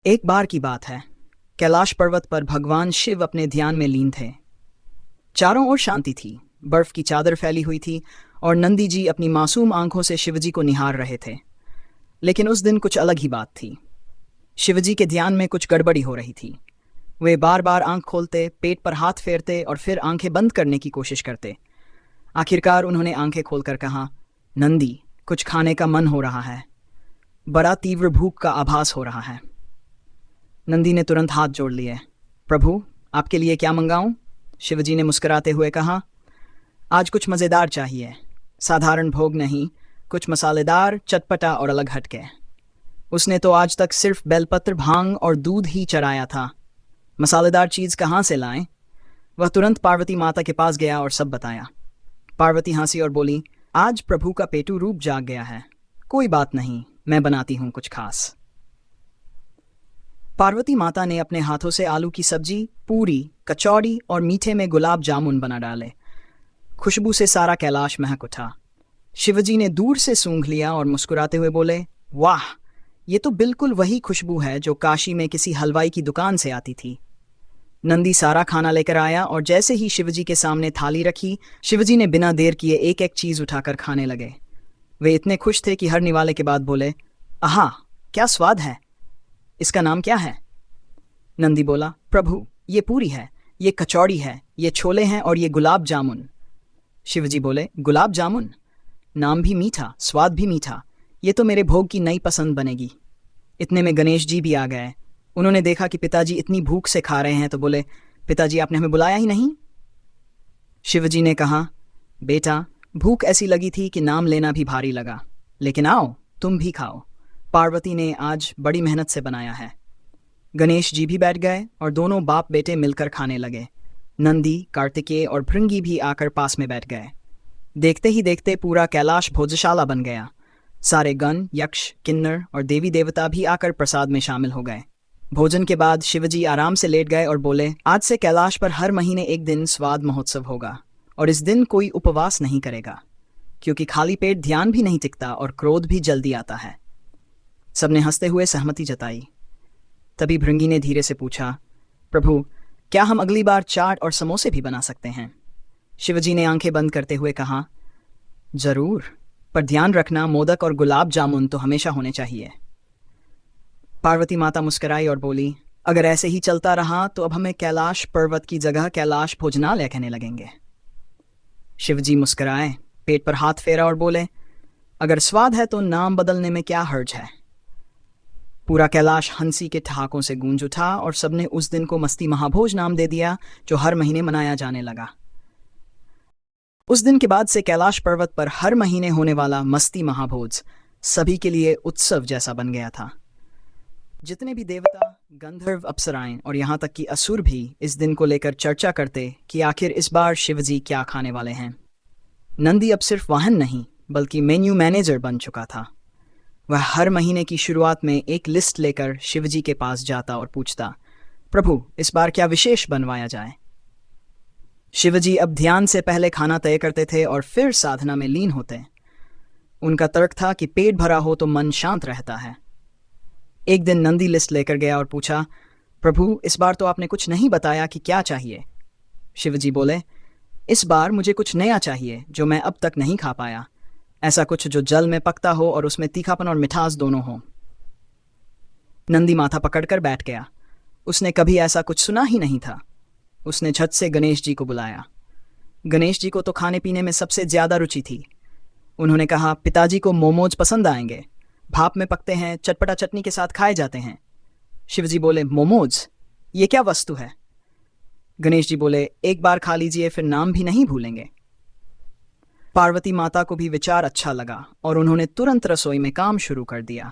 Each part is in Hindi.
एक बार की बात है। कैलाश पर्वत पर भगवान शिव अपने ध्यान में लीन थे। चारों ओर शांति थी, बर्फ की चादर फैली हुई थी और नंदी जी अपनी मासूम आंखों से शिवजी को निहार रहे थे। लेकिन उस दिन कुछ अलग ही बात थी। शिवजी के ध्यान में कुछ गड़बड़ी हो रही थी। वे बार बार आंख खोलते, पेट पर हाथ फेरते और फिर आंखें बंद करने की कोशिश करते। आखिरकार उन्होंने आंखें खोलकर कहा, नंदी, कुछ खाने का मन हो रहा है। बड़ा तीव्र भूख का आभास हो रहा है। नंदी ने तुरंत हाथ जोड़ लिए। प्रभु, आपके लिए क्या मंगाऊं? शिवजी ने मुस्कुराते हुए कहा, आज कुछ मज़ेदार चाहिए। साधारण भोग नहीं, कुछ मसालेदार, चटपटा और अलग हटके। उसने तो आज तक सिर्फ बेलपत्र, भांग और दूध ही चराया था। मसालेदार चीज़ कहाँ से लाएं? वह तुरंत पार्वती माता के पास गया और सब बताया। पार्वती हंसी और बोली, आज प्रभु का पेटू रूप जाग गया है। कोई बात नहीं, मैं बनाती हूँ कुछ खास। पार्वती माता ने अपने हाथों से आलू की सब्जी, पूरी, कचौड़ी और मीठे में गुलाब जामुन बना डाले। खुशबू से सारा कैलाश महक उठा। शिवजी ने दूर से सूंघ लिया और मुस्कुराते हुए बोले, वाह, ये तो बिल्कुल वही खुशबू है जो काशी में किसी हलवाई की दुकान से आती थी। नंदी सारा खाना लेकर आया और जैसे ही शिवजी के सामने थाली रखी, शिवजी ने बिना देर किए एक एक चीज उठाकर खाने लगे। वे इतने खुश थे कि हर निवाले के बाद बोले, आहा, क्या स्वाद है। इसका नाम क्या है? नंदी बोला, प्रभु, ये पूरी है, ये कचौड़ी है, ये छोले हैं और ये गुलाब जामुन। शिवजी बोले, गुलाब जामुन? नाम भी मीठा, स्वाद भी मीठा। ये तो मेरे भोग की नई पसंद बनेगी। इतने में गणेश जी भी आ गए। उन्होंने देखा कि पिताजी इतनी भूख से खा रहे हैं तो बोले, पिताजी, आपने हमें बुलाया ही नहीं? शिवजी ने कहा, बेटा, भूख ऐसी लगी थी कि नाम लेना भी भारी लगा। लेकिन आओ, तुम भी खाओ। पार्वती ने आज बड़ी मेहनत से बनाया है। गणेश जी भी बैठ गए और दोनों बाप बेटे मिलकर खाने लगे। नंदी, कार्तिकेय और भृंगी भी आकर पास में बैठ गए। देखते ही देखते पूरा कैलाश भोजशाला बन गया। सारे गण, यक्ष, किन्नर और देवी देवता भी आकर प्रसाद में शामिल हो गए। भोजन के बाद शिवजी आराम से लेट गए और बोले, आज से कैलाश पर हर महीने एक दिन स्वाद महोत्सव होगा और इस दिन कोई उपवास नहीं करेगा, क्योंकि खाली पेट ध्यान भी नहीं टिकता और क्रोध भी जल्दी आता है। सबने हंसते हुए सहमति जताई। तभी भृंगी ने धीरे से पूछा, प्रभु, क्या हम अगली बार चाट और समोसे भी बना सकते हैं? शिवजी ने आंखें बंद करते हुए कहा, जरूर, पर ध्यान रखना, मोदक और गुलाब जामुन तो हमेशा होने चाहिए। पार्वती माता मुस्कुराई और बोली, अगर ऐसे ही चलता रहा तो अब हमें कैलाश पर्वत की जगह कैलाश भोजनालय कहने लगेंगे। शिवजी मुस्कुराए, पेट पर हाथ फेरा और बोले, अगर स्वाद है तो नाम बदलने में क्या हर्ज है। पूरा कैलाश हंसी के ठहाकों से गूंज उठा और सबने उस दिन को मस्ती महाभोज नाम दे दिया, जो हर महीने मनाया जाने लगा। उस दिन के बाद से कैलाश पर्वत पर हर महीने होने वाला मस्ती महाभोज सभी के लिए उत्सव जैसा बन गया था। जितने भी देवता, गंधर्व, अप्सराएं और यहाँ तक कि असुर भी इस दिन को लेकर चर्चा करते कि आखिर इस बार शिवजी क्या खाने वाले हैं। नंदी अब सिर्फ वाहन नहीं, बल्कि मेन्यू मैनेजर बन चुका था। वह हर महीने की शुरुआत में एक लिस्ट लेकर शिवजी के पास जाता और पूछता, प्रभु, इस बार क्या विशेष बनवाया जाए? शिवजी अब ध्यान से पहले खाना तय करते थे और फिर साधना में लीन होते। उनका तर्क था कि पेट भरा हो तो मन शांत रहता है। एक दिन नंदी लिस्ट लेकर गया और पूछा, प्रभु, इस बार तो आपने कुछ नहीं बताया कि क्या चाहिए। शिवजी बोले, इस बार मुझे कुछ नया चाहिए जो मैं अब तक नहीं खा पाया। ऐसा कुछ जो जल में पकता हो और उसमें तीखापन और मिठास दोनों हो। नंदी माथा पकड़कर बैठ गया। उसने कभी ऐसा कुछ सुना ही नहीं था। उसने झट से गणेश जी को बुलाया। गणेश जी को तो खाने पीने में सबसे ज्यादा रुचि थी। उन्होंने कहा, पिताजी को मोमोज पसंद आएंगे। भाप में पकते हैं, चटपटा चटनी के साथ खाए जाते हैं। शिवजी बोले, मोमोज? ये क्या वस्तु है? गणेश जी बोले, एक बार खा लीजिए, फिर नाम भी नहीं भूलेंगे। पार्वती माता को भी विचार अच्छा लगा और उन्होंने तुरंत रसोई में काम शुरू कर दिया।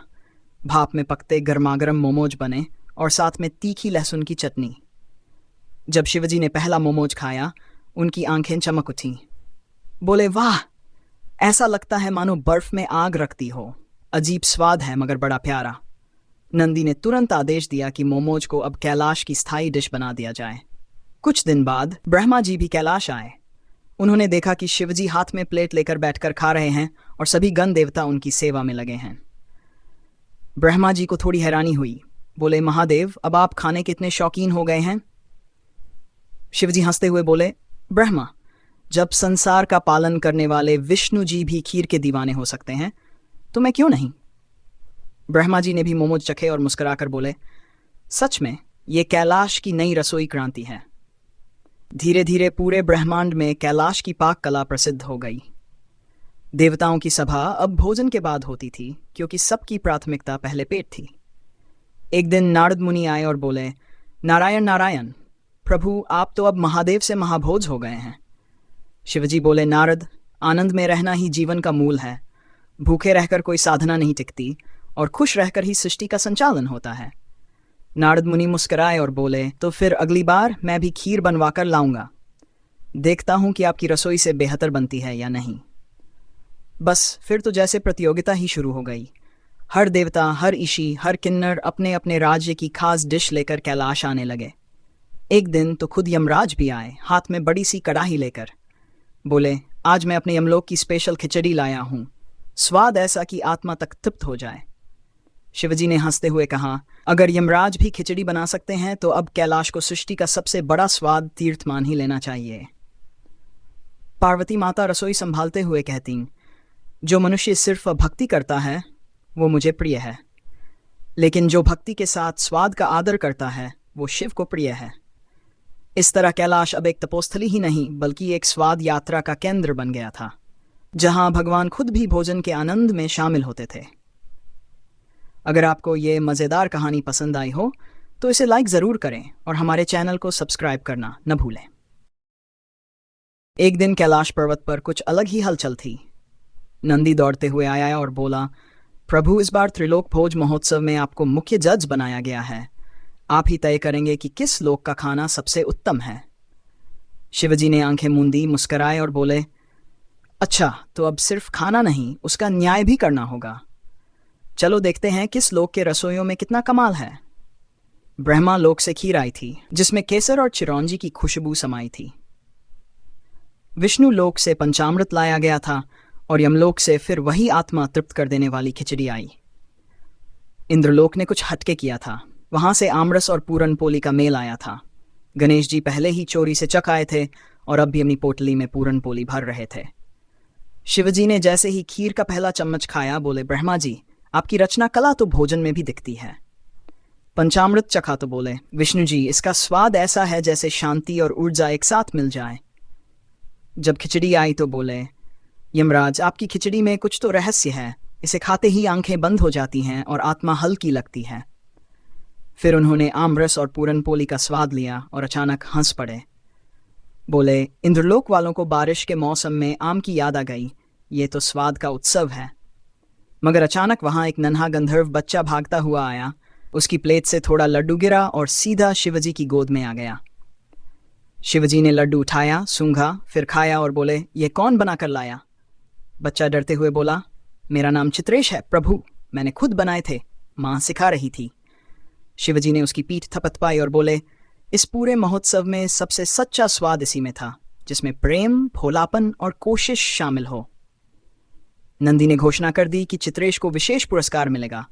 भाप में पकते गर्मागर्म मोमोज बने और साथ में तीखी लहसुन की चटनी। जब शिवजी ने पहला मोमोज खाया, उनकी आंखें चमक उठीं। बोले, वाह, ऐसा लगता है मानो बर्फ में आग रखती हो। अजीब स्वाद है मगर बड़ा प्यारा। नंदी ने तुरंत आदेश दिया कि मोमोज को अब कैलाश की स्थायी डिश बना दिया जाए। कुछ दिन बाद ब्रह्मा जी भी कैलाश आए। उन्होंने देखा कि शिवजी हाथ में प्लेट लेकर बैठकर खा रहे हैं और सभी गण देवता उनकी सेवा में लगे हैं। ब्रह्मा जी को थोड़ी हैरानी हुई। बोले, महादेव, अब आप खाने के इतने शौकीन हो गए हैं? शिवजी हंसते हुए बोले, ब्रह्मा, जब संसार का पालन करने वाले विष्णु जी भी खीर के दीवाने हो सकते हैं तो मैं क्यों नहीं? ब्रह्मा जी ने भी मोमोज चखे और मुस्कुराकर बोले, सच में ये कैलाश की नई रसोई क्रांति है। धीरे धीरे पूरे ब्रह्मांड में कैलाश की पाक कला प्रसिद्ध हो गई। देवताओं की सभा अब भोजन के बाद होती थी, क्योंकि सबकी प्राथमिकता पहले पेट थी। एक दिन नारद मुनि आए और बोले, नारायण नारायण, प्रभु आप तो अब महादेव से महाभोज हो गए हैं। शिवजी बोले, नारद, आनंद में रहना ही जीवन का मूल है। भूखे रहकर कोई साधना नहीं टिकती और खुश रहकर ही सृष्टि का संचालन होता है। नारद मुनि मुस्कुराए और बोले, तो फिर अगली बार मैं भी खीर बनवाकर लाऊंगा। देखता हूं कि आपकी रसोई से बेहतर बनती है या नहीं। बस फिर तो जैसे प्रतियोगिता ही शुरू हो गई। हर देवता, हर ऋषि, हर किन्नर अपने अपने राज्य की खास डिश लेकर कैलाश आने लगे। एक दिन तो खुद यमराज भी आए, हाथ में बड़ी सी कड़ाही लेकर। बोले, आज मैं अपने यमलोक की स्पेशल खिचड़ी लाया हूं, स्वाद ऐसा कि आत्मा तक तृप्त हो जाए। शिवजी ने हंसते हुए कहा, अगर यमराज भी खिचड़ी बना सकते हैं तो अब कैलाश को सृष्टि का सबसे बड़ा स्वाद तीर्थ मान ही लेना चाहिए। पार्वती माता रसोई संभालते हुए कहती, जो मनुष्य सिर्फ भक्ति करता है वो मुझे प्रिय है, लेकिन जो भक्ति के साथ स्वाद का आदर करता है वो शिव को प्रिय है। इस तरह कैलाश अब एक तपोस्थली ही नहीं बल्कि एक स्वाद यात्रा का केंद्र बन गया था, जहां भगवान खुद भी भोजन के आनंद में शामिल होते थे। अगर आपको ये मज़ेदार कहानी पसंद आई हो तो इसे लाइक ज़रूर करें और हमारे चैनल को सब्सक्राइब करना न भूलें। एक दिन कैलाश पर्वत पर कुछ अलग ही हलचल थी। नंदी दौड़ते हुए आया और बोला, प्रभु, इस बार त्रिलोक भोज महोत्सव में आपको मुख्य जज बनाया गया है। आप ही तय करेंगे कि किस लोक का खाना सबसे उत्तम है। शिवजी ने आंखें मूंदी, मुस्कुराए और बोले, अच्छा, तो अब सिर्फ खाना नहीं, उसका न्याय भी करना होगा। चलो देखते हैं किस लोक के रसोइयों में कितना कमाल है। ब्रह्मा लोक से खीर आई थी, जिसमें केसर और चिरौंजी की खुशबू समाई थी। विष्णु लोक से पंचामृत लाया गया था और यमलोक से फिर वही आत्मा तृप्त कर देने वाली खिचड़ी आई। इंद्रलोक ने कुछ हटके किया था, वहां से आमरस और पूरन पोली का मेल आया था। गणेश जी पहले ही चोरी से चक आए थे और अब भी अपनी पोटली में पूरन पोली भर रहे थे। शिवजी ने जैसे ही खीर का पहला चम्मच खाया, बोले, ब्रह्मा जी, आपकी रचना कला तो भोजन में भी दिखती है। पंचामृत चखा तो बोले, विष्णु जी, इसका स्वाद ऐसा है जैसे शांति और ऊर्जा एक साथ मिल जाए। जब खिचड़ी आई तो बोले, यमराज, आपकी खिचड़ी में कुछ तो रहस्य है। इसे खाते ही आंखें बंद हो जाती हैं और आत्मा हल्की लगती है। फिर उन्होंने आमरस और पूरन पोली का स्वाद लिया और अचानक हंस पड़े। बोले, इंद्रलोक वालों को बारिश के मौसम में आम की याद आ गई। ये तो स्वाद का उत्सव है। मगर अचानक वहां एक नन्हा गंधर्व बच्चा भागता हुआ आया। उसकी प्लेट से थोड़ा लड्डू गिरा और सीधा शिवजी की गोद में आ गया। शिवजी ने लड्डू उठाया, सूंघा, फिर खाया और बोले, ये कौन बनाकर लाया? बच्चा डरते हुए बोला, मेरा नाम चित्रेश है प्रभु, मैंने खुद बनाए थे, माँ सिखा रही थी। शिवजी ने उसकी पीठ थपथपाई और बोले, इस पूरे महोत्सव में सबसे सच्चा स्वाद इसी में था, जिसमें प्रेम, भोलापन और कोशिश शामिल हो। नंदी ने घोषणा कर दी कि चित्रेश को विशेष पुरस्कार मिलेगा,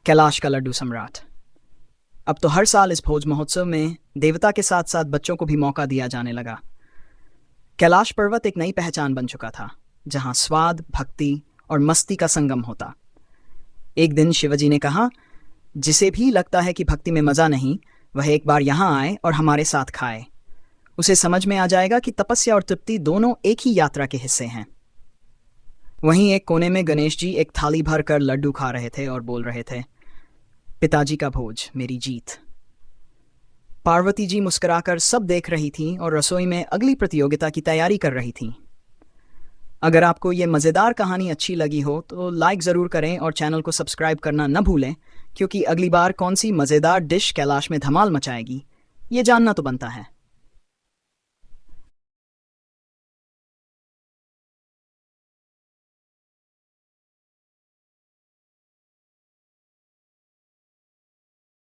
कैलाश का लड्डू सम्राट। अब तो हर साल इस भोज महोत्सव में देवता के साथ साथ बच्चों को भी मौका दिया जाने लगा। कैलाश पर्वत एक नई पहचान बन चुका था, जहां स्वाद, भक्ति और मस्ती का संगम होता। एक दिन शिवजी ने कहा, जिसे भी लगता है कि भक्ति में मजा नहीं, वह एक बार यहाँ आए और हमारे साथ खाए। उसे समझ में आ जाएगा कि तपस्या और तृप्ति दोनों एक ही यात्रा के हिस्से हैं। वहीं एक कोने में गणेश जी एक थाली भर कर लड्डू खा रहे थे और बोल रहे थे, पिताजी का भोज, मेरी जीत। पार्वती जी मुस्कुराकर सब देख रही थीं और रसोई में अगली प्रतियोगिता की तैयारी कर रही थीं। अगर आपको ये मज़ेदार कहानी अच्छी लगी हो तो लाइक ज़रूर करें और चैनल को सब्सक्राइब करना न भूलें, क्योंकि अगली बार कौन सी मज़ेदार डिश कैलाश में धमाल मचाएगी, ये जानना तो बनता है।